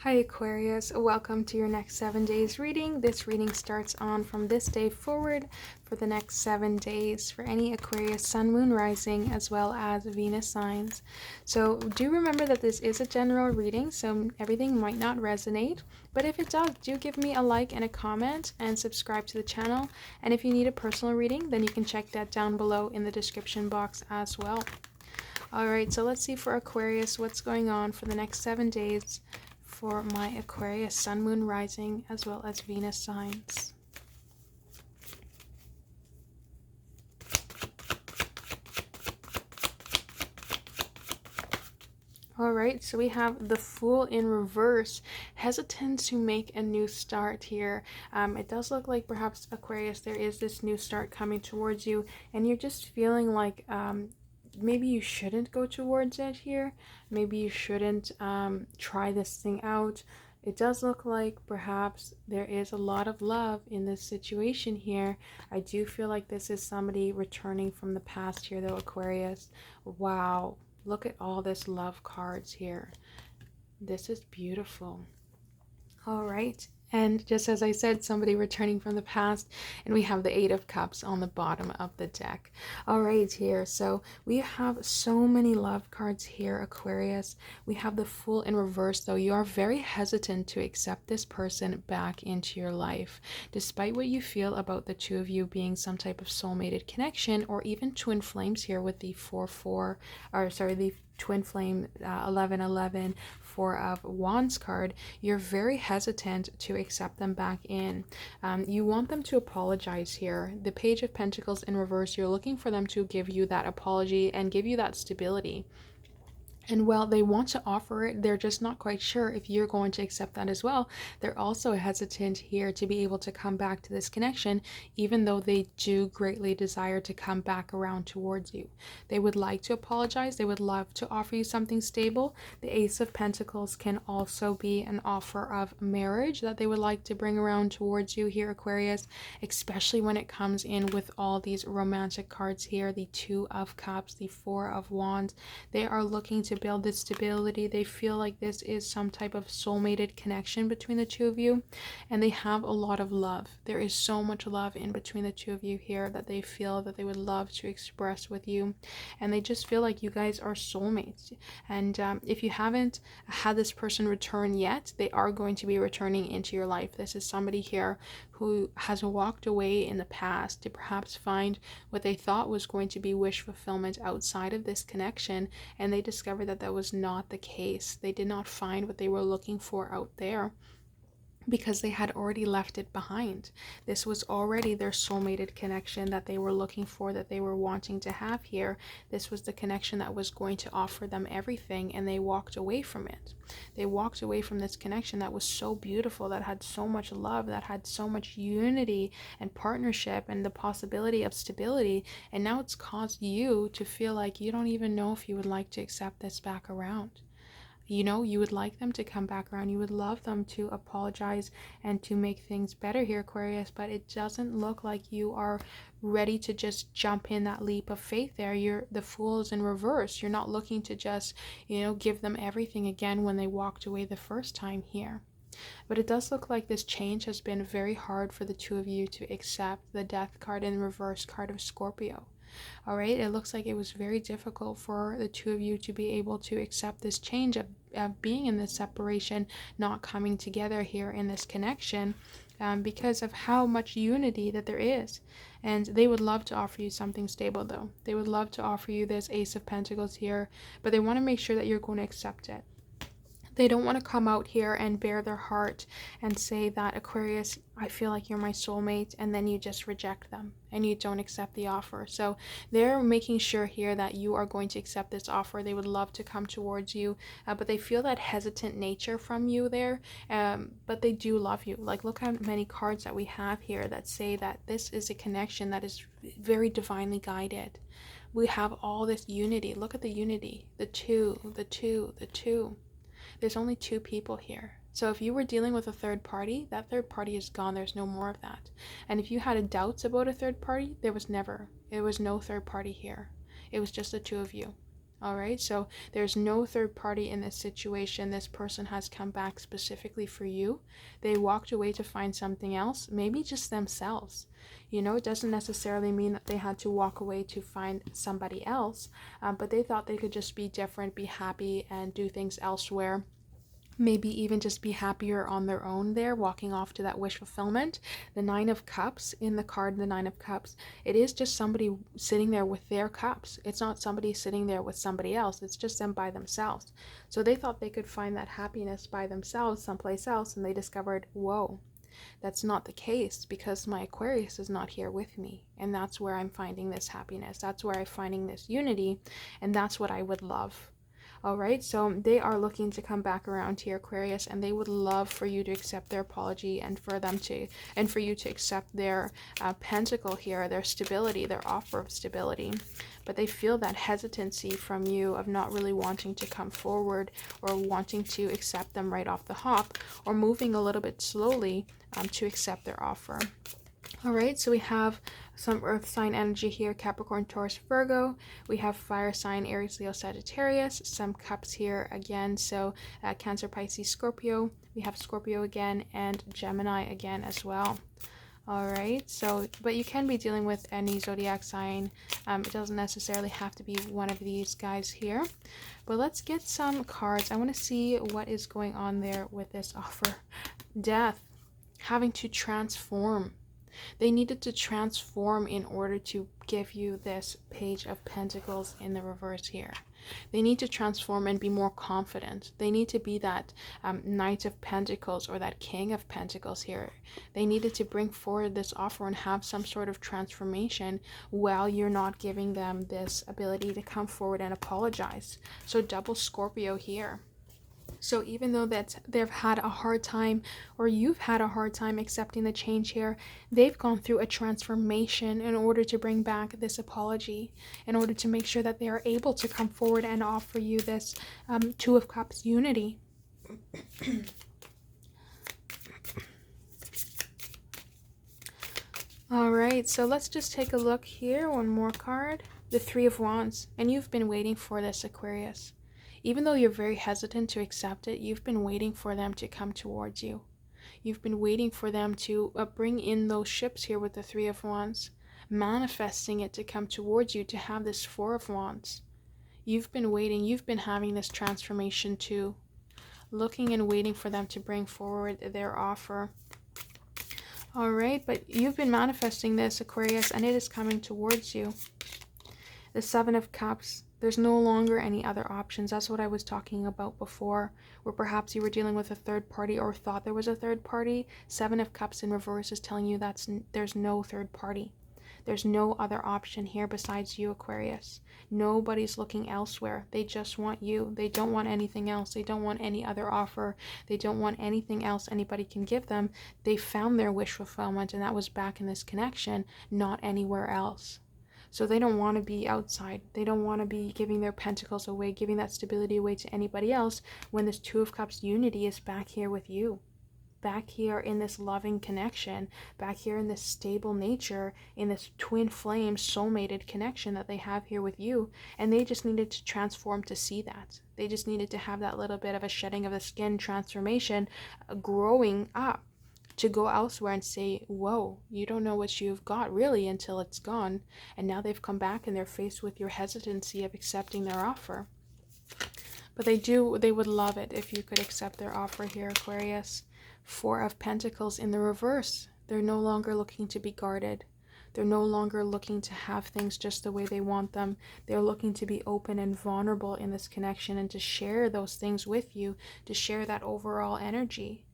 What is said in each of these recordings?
Hi Aquarius, welcome to your next 7 days reading. This reading starts on from this day forward for the next 7 days for any Aquarius sun, moon, rising, as well as Venus signs. So do remember that this is a general reading, so everything might not resonate, but if it does, do give me a like and a comment and subscribe to the channel. And if you need a personal reading, then you can check that down below in the description box as well. Alright, so let's see for Aquarius what's going on for the next 7 days for my Aquarius sun, moon, rising, as well as Venus signs. Alright, so we have the Fool in reverse, hesitant to make a new start here. It does look like perhaps Aquarius, there is this new start coming towards you, and you're just feeling like maybe you shouldn't go towards it here. Maybe you shouldn't try this thing out. It does look like perhaps there is a lot of love in this situation here. I do feel like this is somebody returning from the past here though, Aquarius. Wow, look at all this love cards here. This is beautiful. All right. And just as I said, somebody returning from the past, and we have the Eight of Cups on the bottom of the deck. All right, here. So we have so many love cards here, Aquarius. We have the Fool in reverse, though. You are very hesitant to accept this person back into your life. Despite what you feel about the two of you being some type of soulmated connection, or even twin flames here with the the twin flame 1111 Four of Wands card, you're very hesitant to accept them back in. You want them to apologize here. The Page of Pentacles in reverse, you're looking for them to give you that apology and give you that stability. And while they want to offer it, they're just not quite sure if you're going to accept that as well. They're also hesitant here to be able to come back to this connection, even though they do greatly desire to come back around towards you. They would like to apologize. They would love to offer you something stable. The Ace of Pentacles can also be an offer of marriage that they would like to bring around towards you here, Aquarius, especially when it comes in with all these romantic cards here, the Two of Cups, the Four of Wands. They are looking to build this stability. They feel like this is some type of soulmated connection between the two of you, and they have a lot of love. There is so much love in between the two of you here that they feel that they would love to express with you, and they just feel like you guys are soulmates. And if you haven't had this person return yet, they are going to be returning into your life. This is somebody here who has walked away in the past to perhaps find what they thought was going to be wish fulfillment outside of this connection, and they discovered that that was not the case. They did not find what they were looking for out there because they had already left it behind. This was already their soulmated connection that they were looking for, that they were wanting to have here. This was the connection that was going to offer them everything, and they walked away from it. They walked away from this connection that was so beautiful, that had so much love, that had so much unity and partnership and the possibility of stability, and now it's caused you to feel like you don't even know if you would like to accept this back around. You know, you would like them to come back around. You would love them to apologize and to make things better here, Aquarius, but it doesn't look like you are ready to just jump in that leap of faith there. The Fool is in reverse. You're not looking to just, give them everything again when they walked away the first time here. But it does look like this change has been very hard for the two of you to accept the Death card and reverse card of Scorpio. All right, it looks like it was very difficult for the two of you to be able to accept this change of being in this separation, not coming together here in this connection, because of how much unity that there is. And they would love to offer you something stable, though. They would love to offer you this Ace of Pentacles here, but they want to make sure that you're going to accept it. They don't want to come out here and bare their heart and say that, Aquarius, I feel like you're my soulmate, and then you just reject them and you don't accept the offer. So they're making sure here that you are going to accept this offer. They would love to come towards you, but they feel that hesitant nature from you there, but they do love you. Like, look how many cards that we have here that say that this is a connection that is very divinely guided. We have all this unity. Look at the unity, the two, the two, the two. There's only two people here. So if you were dealing with a third party, that third party is gone. There's no more of that. And if you had doubts about a third party, there was no third party here. It was just the two of you. All right, so there's no third party in this situation. This person has come back specifically for you. They walked away to find something else, maybe just themselves. You know, it doesn't necessarily mean that they had to walk away to find somebody else, but they thought they could just be different, be happy, and do things elsewhere. Maybe even just be happier on their own there, walking off to that wish fulfillment. The Nine of Cups in the card, the Nine of Cups, it is just somebody sitting there with their cups. It's not somebody sitting there with somebody else. It's just them by themselves. So they thought they could find that happiness by themselves someplace else, and they discovered, whoa, that's not the case, because my Aquarius is not here with me, and that's where I'm finding this happiness. That's where I'm finding this unity, and that's what I would love. All right, so they are looking to come back around here, Aquarius, and they would love for you to accept their apology, and for you to accept their pentacle here, their stability, their offer of stability. But they feel that hesitancy from you of not really wanting to come forward, or wanting to accept them right off the hop, or moving a little bit slowly to accept their offer. All right, so we have some earth sign energy here, Capricorn, Taurus, Virgo. We have fire sign, Aries, Leo, Sagittarius. Some cups here again, so Cancer, Pisces, Scorpio. We have Scorpio again, and Gemini again as well. All right, so, but you can be dealing with any zodiac sign. It doesn't necessarily have to be one of these guys here. But let's get some cards. I want to see what is going on there with this offer. Death, having to transform. They needed to transform in order to give you this Page of Pentacles in the reverse here. They need to transform and be more confident. They need to be that Knight of Pentacles or that King of Pentacles here. They needed to bring forward this offer and have some sort of transformation while you're not giving them this ability to come forward and apologize. So double Scorpio here. So even though that they've had a hard time, or you've had a hard time accepting the change here, they've gone through a transformation in order to bring back this apology, in order to make sure that they are able to come forward and offer you this Two of Cups unity. All right, so let's just take a look here. One more card, the Three of Wands, and you've been waiting for this, Aquarius. Even though you're very hesitant to accept it, you've been waiting for them to come towards you. You've been waiting for them to bring in those ships here with the Three of Wands, manifesting it to come towards you, to have this Four of Wands. You've been waiting. You've been having this transformation too, looking and waiting for them to bring forward their offer. All right, but you've been manifesting this, Aquarius, and it is coming towards you. The Seven of Cups. There's no longer any other options. That's what I was talking about before, where perhaps you were dealing with a third party or thought there was a third party. Seven of Cups in reverse is telling you there's no third party. There's no other option here besides you, Aquarius. Nobody's looking elsewhere. They just want you. They don't want anything else. They don't want any other offer. They don't want anything else anybody can give them. They found their wish fulfillment, and that was back in this connection, not anywhere else. So they don't want to be outside. They don't want to be giving their pentacles away, giving that stability away to anybody else, when this Two of Cups unity is back here with you. Back here in this loving connection, back here in this stable nature, in this twin flame soulmated connection that they have here with you. And they just needed to transform to see that. They just needed to have that little bit of a shedding of the skin transformation, growing up, to go elsewhere and say, whoa, you don't know what you've got really until it's gone. And now they've come back and they're faced with your hesitancy of accepting their offer. But they would love it if you could accept their offer here, Aquarius. Four of Pentacles in the reverse. They're no longer looking to be guarded. They're no longer looking to have things just the way they want them. They're looking to be open and vulnerable in this connection, and to share those things with you, to share that overall energy.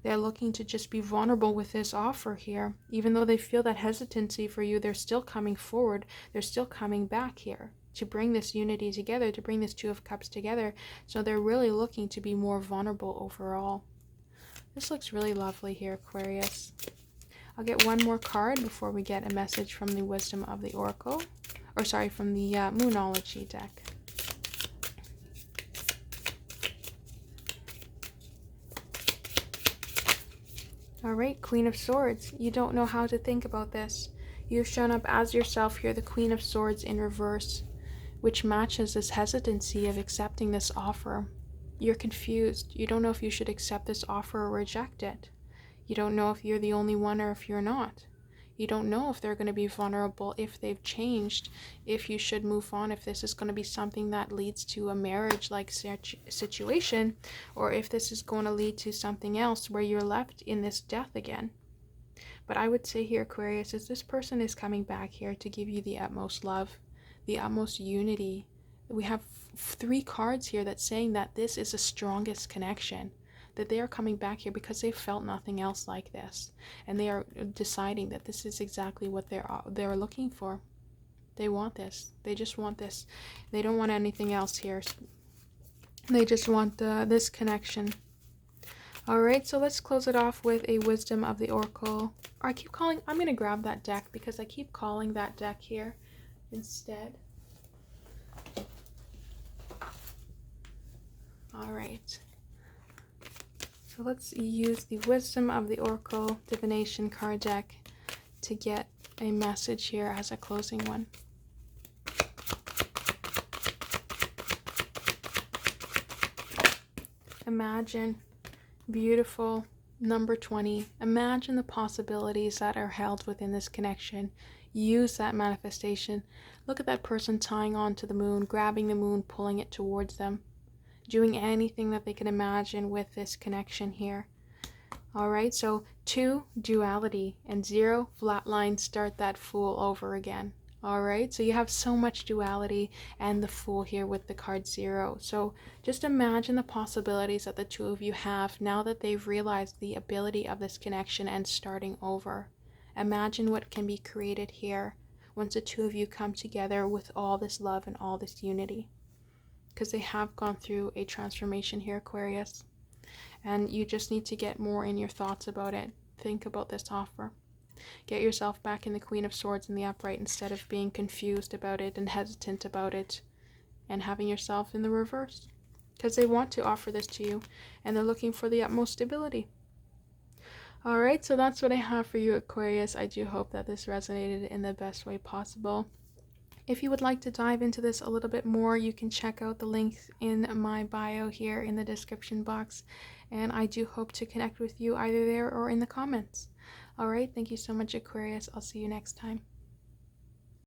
They're looking to just be vulnerable with this offer here. Even though they feel that hesitancy for you, they're still coming forward. They're still coming back here to bring this unity together, to bring this Two of Cups together. So they're really looking to be more vulnerable overall. This looks really lovely here, Aquarius. I'll get one more card before we get a message from the Wisdom of the Oracle. Or sorry, from the Moonology deck. Alright, Queen of Swords. You don't know how to think about this. You've shown up as yourself here, the Queen of Swords in reverse. which matches this hesitancy of accepting this offer. You're confused. You don't know if you should accept this offer or reject it. You don't know if you're the only one or if you're not. You don't know if they're going to be vulnerable, if they've changed, if you should move on, if this is going to be something that leads to a marriage-like situation, or if this is going to lead to something else where you're left in this death again. But I would say here, Aquarius, is this person is coming back here to give you the utmost love, the utmost unity. We have 3 cards here that's saying that this is the strongest connection, that they are coming back here because they felt nothing else like this, and they are deciding that this is exactly what they're looking for. They want this. They just want this. They don't want anything else here. They just want this connection. All right, so let's close it off with a Wisdom of the Oracle. Or I'm going to grab that deck because I keep calling that deck here instead. All right. So let's use the Wisdom of the Oracle Divination card deck to get a message here as a closing one. Imagine, beautiful number 20. Imagine the possibilities that are held within this connection. Use that manifestation. Look at that person tying on to the moon, grabbing the moon, pulling it towards them, doing anything that they can imagine with this connection here. All right, so 2, duality, and 0, flatline, start that Fool over again. All right, so you have so much duality and the Fool here with the card 0. So just imagine the possibilities that the 2 of you have now that they've realized the ability of this connection and starting over. Imagine what can be created here once the 2 of you come together with all this love and all this unity. Because they have gone through a transformation here, Aquarius. And you just need to get more in your thoughts about it. Think about this offer. Get yourself back in the Queen of Swords in the upright instead of being confused about it and hesitant about it and having yourself in the reverse. Because they want to offer this to you and they're looking for the utmost stability. Alright, so that's what I have for you, Aquarius. I do hope that this resonated in the best way possible. If you would like to dive into this a little bit more, you can check out the links in my bio here in the description box. And I do hope to connect with you either there or in the comments. Alright, thank you so much, Aquarius. I'll see you next time.